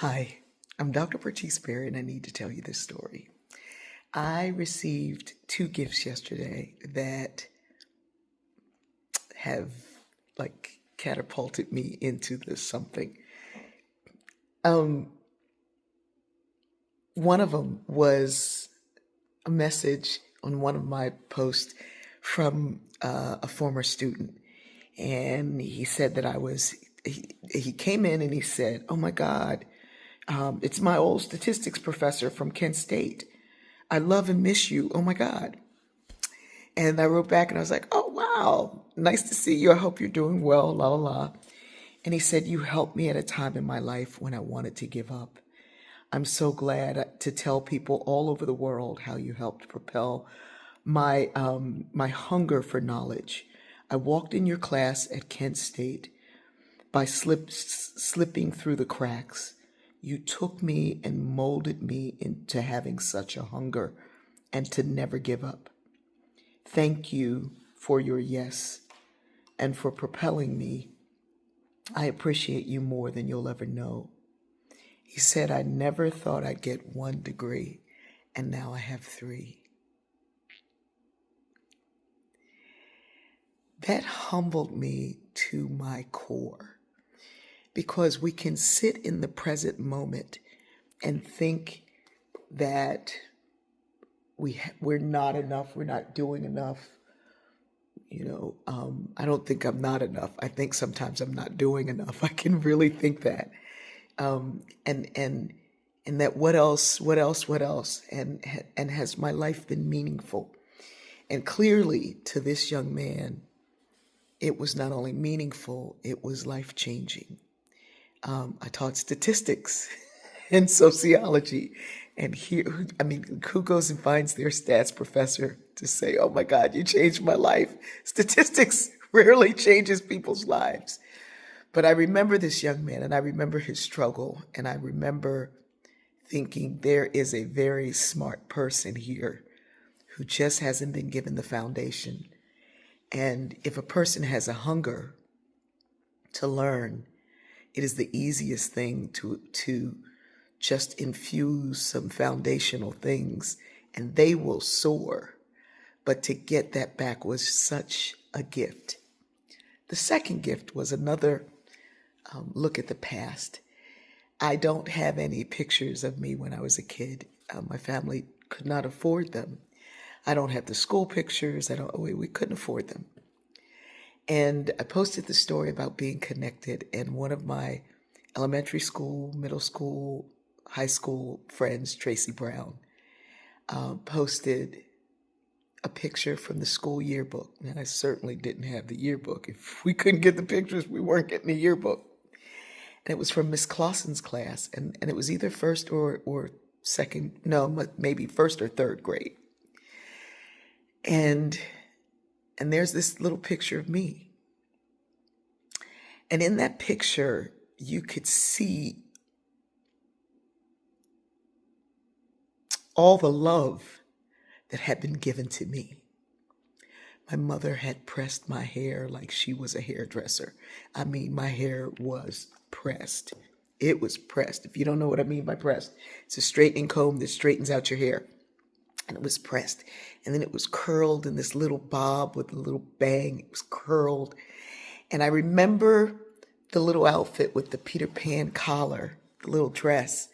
Hi, I'm Dr. Bertice Berry, and I need to tell you this story. I received two gifts yesterday that have catapulted me into this something. Um, One of them was a message on one of my posts from a former student, and he said that he came in and he said, "Oh my God, it's my old statistics professor from Kent State. I love and miss you. Oh my God." And I wrote back and I was like, "Oh, wow. Nice to see you. I hope you're doing well, la, la, la." And he said, "You helped me at a time in my life when I wanted to give up. I'm so glad to tell people all over the world how you helped propel my hunger for knowledge. I walked in your class at Kent State by slipping through the cracks. You took me and molded me into having such a hunger and to never give up. Thank you for your yes and for propelling me. I appreciate you more than you'll ever know." He said, "I never thought I'd get one degree, and now I have three." That humbled me to my core because we can sit in the present moment and think that we're not enough, we're not doing enough. I don't think I'm not enough. I think sometimes I'm not doing enough. I can really think that. And that what else, and has my life been meaningful? And clearly, to this young man, it was not only meaningful, it was life changing. I taught statistics and sociology, and who goes and finds their stats professor to say, "Oh my God, you changed my life"? Statistics rarely changes people's lives. But I remember this young man, and I remember his struggle, and I remember thinking there is a very smart person here who just hasn't been given the foundation. And if a person has a hunger to learn, it is the easiest thing to just infuse some foundational things and they will soar. But to get that back was such a gift. The second gift was another look at the past. I don't have any pictures of me when I was a kid. My family could not afford them. I don't have the school pictures. We couldn't afford them. And I posted the story about being connected, and one of my elementary school, middle school, high school friends, Tracy Brown, posted a picture from the school yearbook. And I certainly didn't have the yearbook. If we couldn't get the pictures, we weren't getting the yearbook. And it was from Miss Clausen's class, and it was either first or second, no, maybe first or third grade. And there's this little picture of me. And in that picture, you could see all the love that had been given to me. My mother had pressed my hair like she was a hairdresser. I mean, my hair was pressed. It was pressed. If you don't know what I mean by pressed, it's a straightening comb that straightens out your hair. And it was pressed. And then it was curled in this little bob with a little bang. It was curled. And I remember the little outfit with the Peter Pan collar, the little dress.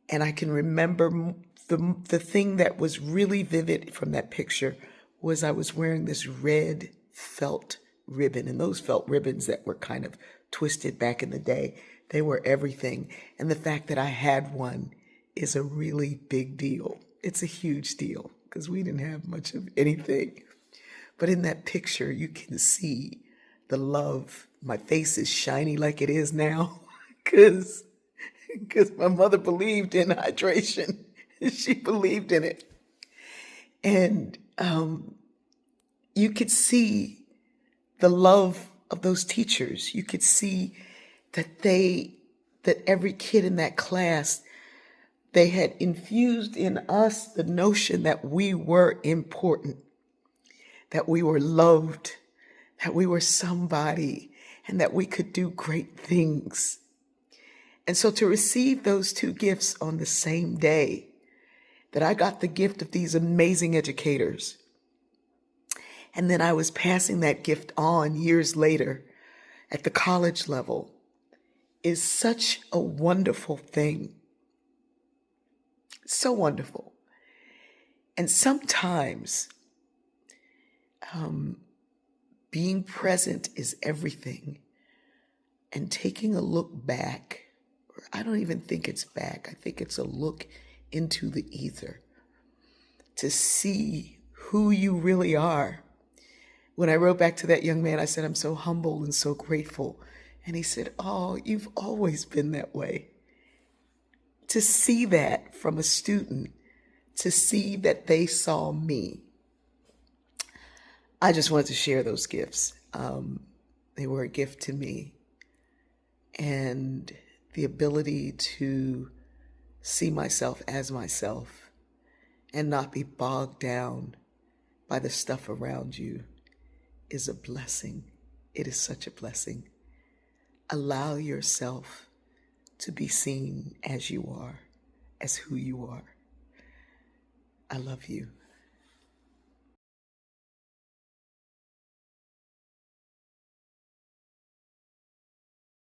And I can remember the thing that was really vivid from that picture was I was wearing this red felt ribbon. And those felt ribbons that were kind of twisted back in the day, they were everything. And the fact that I had one is a really big deal. It's a huge deal because we didn't have much of anything. But in that picture, you can see the love. My face is shiny like it is now because my mother believed in hydration. She believed in it. And you could see the love of those teachers. You could see that every kid in that class, they had infused in us the notion that we were important, that we were loved, that we were somebody, and that we could do great things. And so to receive those two gifts on the same day that I got the gift of these amazing educators, and then I was passing that gift on years later at the college level, is such a wonderful thing. So wonderful. And sometimes being present is everything. And taking a look back, or I don't even think it's back, I think it's a look into the ether to see who you really are. When I wrote back to that young man, I said, I'm so humble and so grateful. And he said, oh, you've always been that way. To see that from a student, to see that they saw me. I just wanted to share those gifts. They were a gift to me. And the ability to see myself as myself and not be bogged down by the stuff around you is a blessing. It is such a blessing. Allow yourself to be seen as you are, as who you are. I love you.